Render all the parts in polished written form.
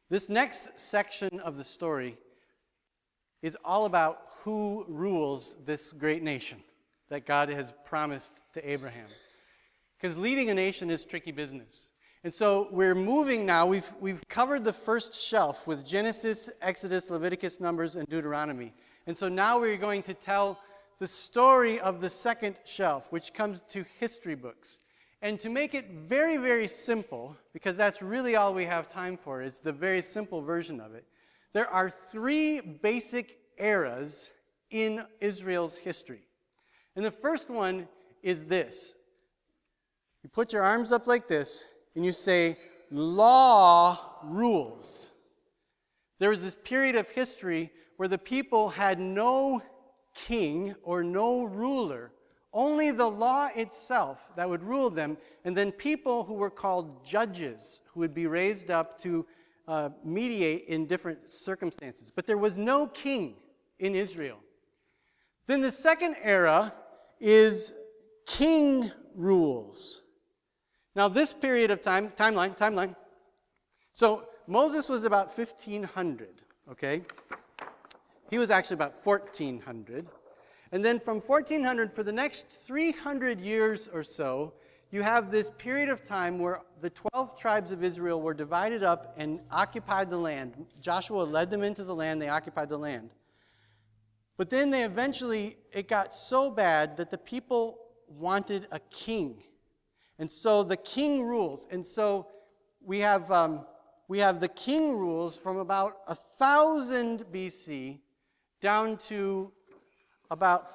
This next section of the story is all about who rules this great nation that God has promised to Abraham. Because leading a nation is tricky business. And so we're moving now. We've covered the first shelf with Genesis, Exodus, Leviticus, Numbers, and Deuteronomy. And so now we're going to tell the story of the second shelf, which comes to history books. And to make it very, very simple, because that's really all we have time for, is the very simple version of it. There are three basic eras in Israel's history. And the first one is this. You put your arms up like this, and you say, law rules. There was this period of history where the people had no king or no ruler, only the law itself that would rule them, and then people who were called judges, who would be raised up to mediate in different circumstances. But there was no king in Israel. Then the second era is king rules. Now this period of timeline. So Moses was about 1500, okay? He was actually about 1400. And then from 1400, for the next 300 years or so, you have this period of time where the 12 tribes of Israel were divided up and occupied the land. Joshua led them into the land, they occupied the land. But then it got so bad that the people wanted a king. And so the king rules. And so we have the king rules from about 1000 BC down to about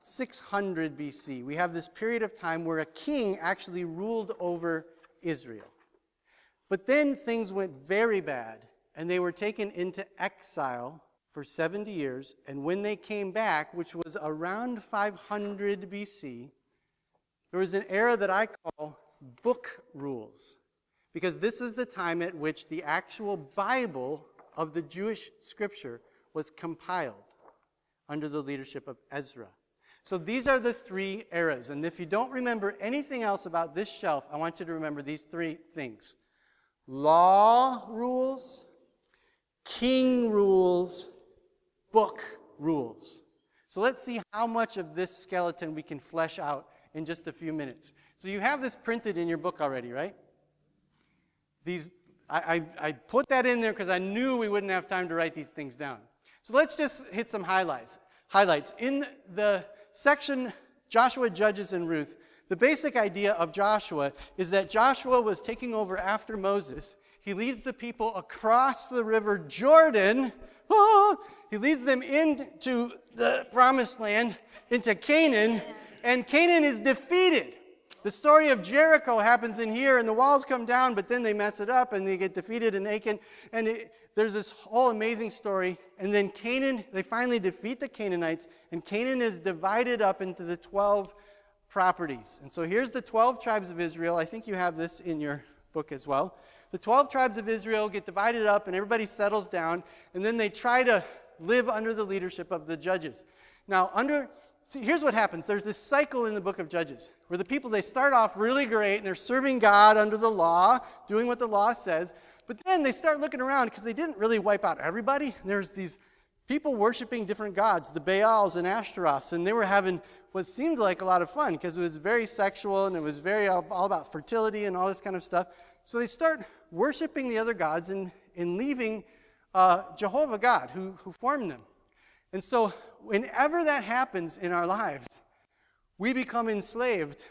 600 BC. We have this period of time where a king actually ruled over Israel. But then things went very bad, and they were taken into exile for 70 years. And when they came back, which was around 500 BC, there was an era that I call book rules. Because this is the time at which the actual Bible of the Jewish scripture was compiled under the leadership of Ezra. So these are the three eras. And if you don't remember anything else about this shelf, I want you to remember these three things. Law rules, king rules, book rules. So let's see how much of this skeleton we can flesh out in just a few minutes. So you have this printed in your book already, right? I put that in there because I knew we wouldn't have time to write these things down. So let's just hit some highlights. In the section Joshua, Judges, and Ruth, the basic idea of Joshua is that Joshua was taking over after Moses. He leads the people across the river Jordan. He leads them into the promised land, into Canaan, and Canaan is defeated. The story of Jericho happens in here, and the walls come down, but then they mess it up, and they get defeated in Achan. And there's this whole amazing story. And then Canaan, they finally defeat the Canaanites, and Canaan is divided up into the 12 properties. And so here's the 12 tribes of Israel. I think you have this in your book as well. The 12 tribes of Israel get divided up, and everybody settles down, and then they try to live under the leadership of the judges. Now, see, here's what happens. There's this cycle in the book of Judges where the people, they start off really great and they're serving God under the law, doing what the law says. But then they start looking around because they didn't really wipe out everybody. There's these people worshiping different gods, the Baals and Ashtaroths, and they were having what seemed like a lot of fun because it was very sexual and it was very all about fertility and all this kind of stuff. So they start worshiping the other gods and leaving Jehovah God who formed them. And so whenever that happens in our lives, we become enslaved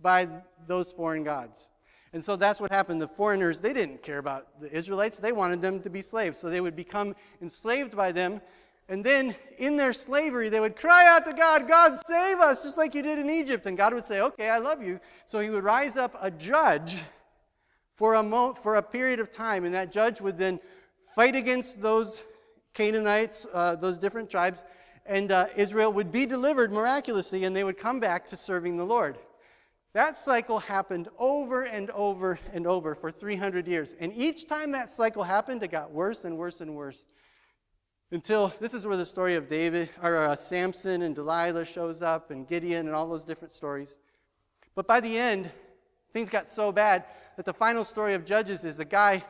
by those foreign gods. And so that's what happened. The foreigners, they didn't care about the Israelites. They wanted them to be slaves. So they would become enslaved by them. And then in their slavery, they would cry out to God, God, save us, just like you did in Egypt. And God would say, okay, I love you. So he would rise up a judge for a period of time. And that judge would then fight against those Canaanites, those different tribes. And Israel would be delivered miraculously, and they would come back to serving the Lord. That cycle happened over and over and over for 300 years. And each time that cycle happened, it got worse and worse and worse. Until, this is where the story of Samson and Delilah shows up, and Gideon and all those different stories. But by the end, things got so bad that the final story of Judges is a guy,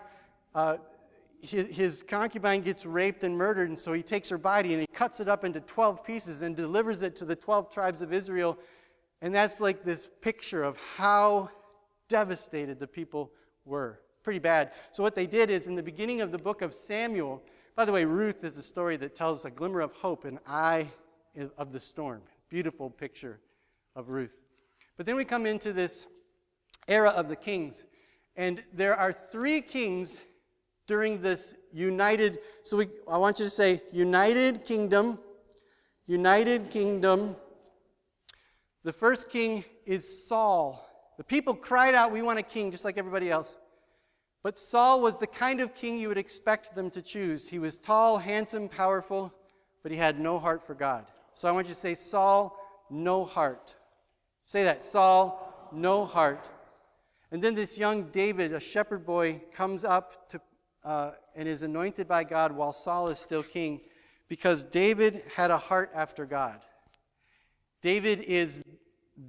his concubine gets raped and murdered, and so he takes her body and he cuts it up into 12 pieces and delivers it to the 12 tribes of Israel. And that's like this picture of how devastated the people were. Pretty bad. So what they did is in the beginning of the book of Samuel, by the way, Ruth is a story that tells a glimmer of hope in eye of the storm. Beautiful picture of Ruth. But then we come into this era of the kings. And there are 3 kings during this united, I want you to say united kingdom. United kingdom. The first king is Saul. The people cried out, we want a king, just like everybody else. But Saul was the kind of king you would expect them to choose. He was tall, handsome, powerful, but he had no heart for God. So I want you to say, Saul, no heart. Say that, Saul, no heart. And then this young David, a shepherd boy, comes up and is anointed by God while Saul is still king, because David had a heart after God. David is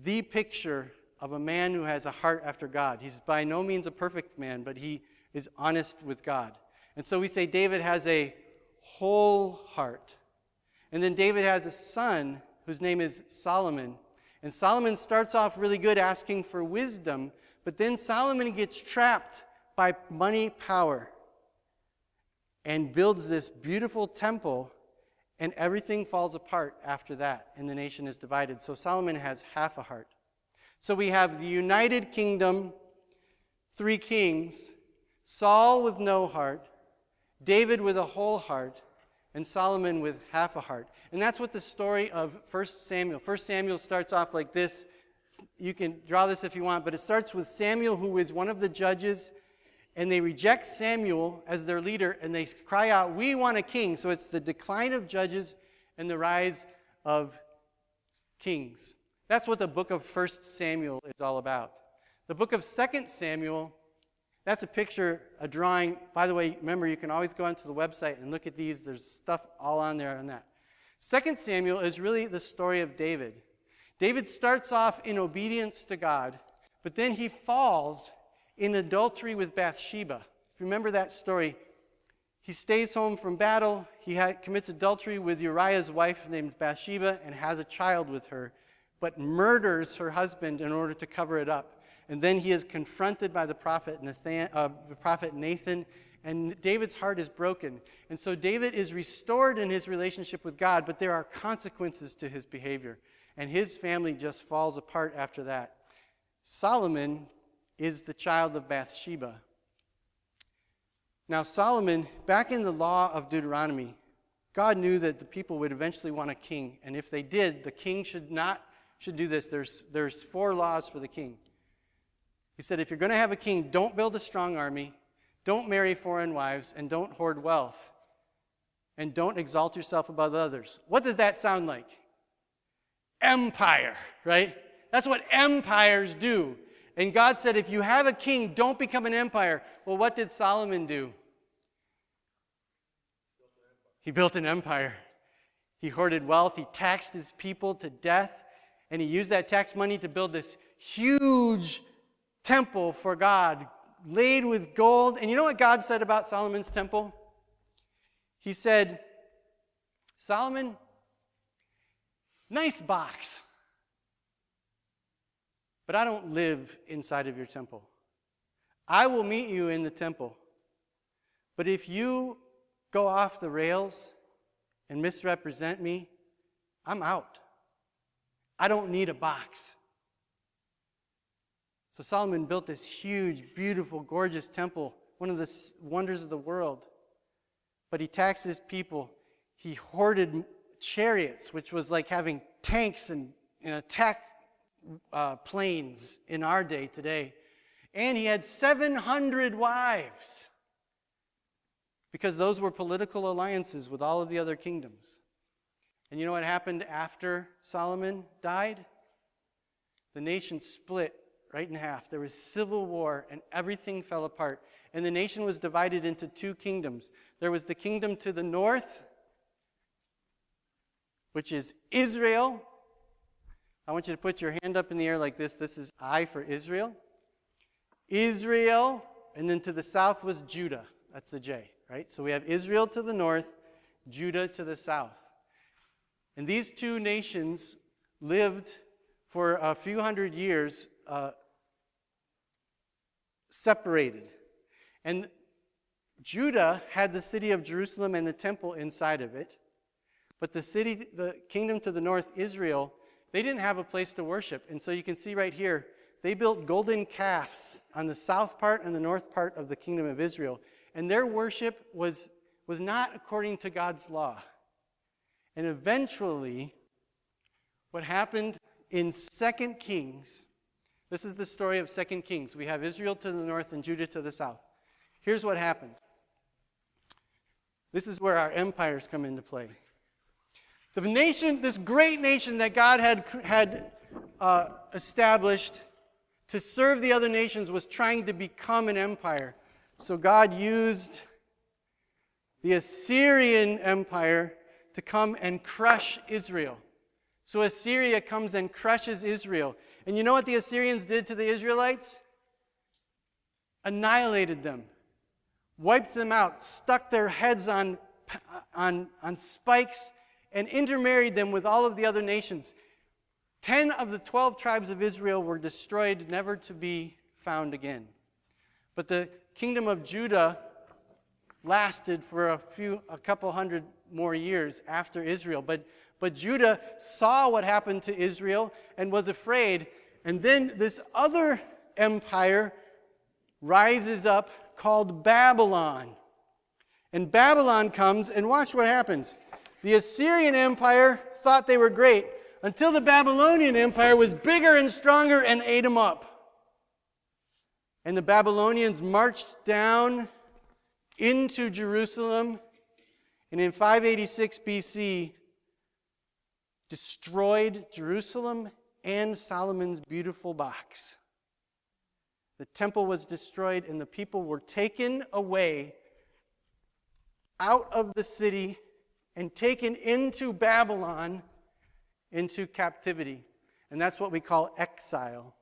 the picture of a man who has a heart after God. He's by no means a perfect man, but he is honest with God. And so we say David has a whole heart. And then David has a son whose name is Solomon. And Solomon starts off really good asking for wisdom, but then Solomon gets trapped by money, power, and builds this beautiful temple, and everything falls apart after that, and the nation is divided. So Solomon has half a heart. So we have the united kingdom, 3 kings, Saul with no heart, David with a whole heart, and Solomon with half a heart. And that's what the story of 1 Samuel. 1 Samuel starts off like this. You can draw this if you want, but it starts with Samuel, who is one of the judges, and they reject Samuel as their leader, and they cry out, we want a king. So it's the decline of judges and the rise of kings. That's what the book of 1 Samuel is all about. The book of 2 Samuel, that's a picture, a drawing. By the way, remember, you can always go onto the website and look at these. There's stuff all on there on that. 2 Samuel is really the story of David. David starts off in obedience to God, but then he falls in adultery with Bathsheba. If you remember that story, he stays home from battle. He commits adultery with Uriah's wife named Bathsheba and has a child with her, but murders her husband in order to cover it up. And then he is confronted by the prophet Nathan, and David's heart is broken. And so David is restored in his relationship with God, but there are consequences to his behavior. And his family just falls apart after that. Solomon is the child of Bathsheba. Now Solomon, back in the law of Deuteronomy, God knew that the people would eventually want a king. And if they did, the king should do this. There's 4 laws for the king. He said, if you're going to have a king, don't build a strong army, don't marry foreign wives, and don't hoard wealth, and don't exalt yourself above others. What does that sound like? Empire, right? That's what empires do. And God said, if you have a king, don't become an empire. Well, what did Solomon do? He built an empire. He hoarded wealth. He taxed his people to death. And he used that tax money to build this huge temple for God, laid with gold. And you know what God said about Solomon's temple? He said, Solomon, nice box, but I don't live inside of your temple. I will meet you in the temple. But if you go off the rails and misrepresent me, I'm out. I don't need a box. So Solomon built this huge, beautiful, gorgeous temple, one of the wonders of the world. But he taxed his people. He hoarded chariots, which was like having tanks and attack planes in our day today. And he had 700 wives, because those were political alliances with all of the other kingdoms. And you know what happened after Solomon died? The nation split right in half. There was civil war, and everything fell apart. And the nation was divided into 2 kingdoms. There was the kingdom to the north, which is Israel. I want you to put your hand up in the air like this. This is I for Israel. Israel, and then to the south was Judah. That's the J, right? So we have Israel to the north, Judah to the south. And these two nations lived for a few hundred years separated. And Judah had the city of Jerusalem and the temple inside of it. But the kingdom to the north, Israel, they didn't have a place to worship. And so you can see right here, they built golden calves on the south part and the north part of the kingdom of Israel. And their worship was not according to God's law. And eventually, what happened in 2 Kings, this is the story of 2 Kings. We have Israel to the north and Judah to the south. Here's what happened. This is where our empires come into play. The nation, this great nation that God had established to serve the other nations, was trying to become an empire. So God used the Assyrian Empire to come and crush Israel. So Assyria comes and crushes Israel. And you know what the Assyrians did to the Israelites? Annihilated them, wiped them out, stuck their heads on spikes, and intermarried them with all of the other nations. 10 of the 12 tribes of Israel were destroyed, never to be found again. But the kingdom of Judah lasted for a couple hundred more years after Israel. But Judah saw what happened to Israel and was afraid. And then this other empire rises up called Babylon. And Babylon comes, and watch what happens. The Assyrian Empire thought they were great until the Babylonian Empire was bigger and stronger and ate them up. And the Babylonians marched down into Jerusalem, and in 586 BC, destroyed Jerusalem and Solomon's beautiful box. The temple was destroyed, and the people were taken away out of the city and taken into Babylon, into captivity. And that's what we call exile.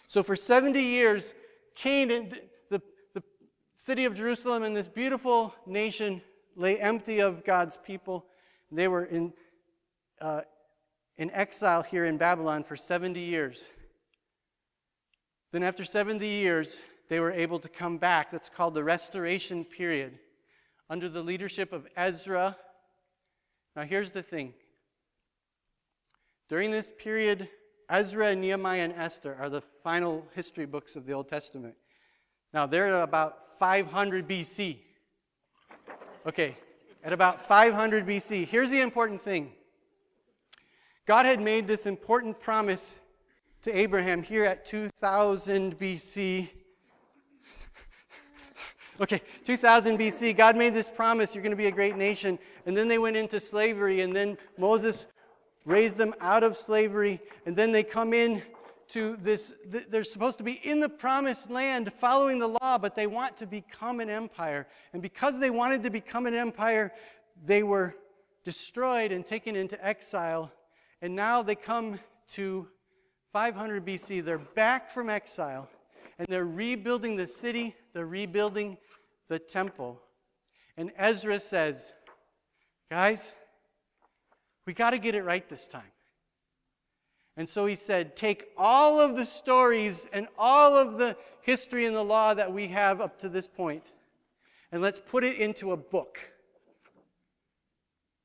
So for 70 years, Canaan, the city of Jerusalem and this beautiful nation lay empty of God's people. They were in exile here in Babylon for 70 years. Then after 70 years, they were able to come back. That's called the restoration period, under the leadership of Ezra. Now here's the thing. During this period, Ezra, Nehemiah, and Esther are the final history books of the Old Testament. Now they're at about 500 BC. Okay, at about 500 BC. Here's the important thing. God had made this important promise to Abraham here at 2000 BC. Okay, 2000 BC, God made this promise, you're going to be a great nation. And then they went into slavery, and then Moses raised them out of slavery. And then they come in to this, they're supposed to be in the promised land following the law, but they want to become an empire. And because they wanted to become an empire, they were destroyed and taken into exile. And now they come to 500 BC. They're back from exile, and they're rebuilding the city. They're rebuilding the temple. And Ezra says, guys, we got to get it right this time. And so he said, take all of the stories and all of the history and the law that we have up to this point, and let's put it into a book.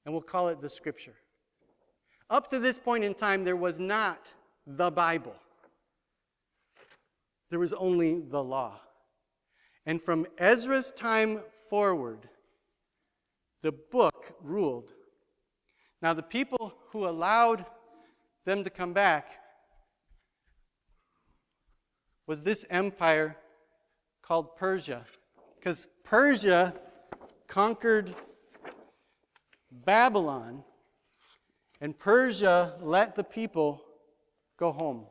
And we'll call it the Scripture. Up to this point in time, there was not the Bible. There was only the law. And from Ezra's time forward, the book ruled. Now, the people who allowed them to come back was this empire called Persia. Because Persia conquered Babylon, and Persia let the people go home.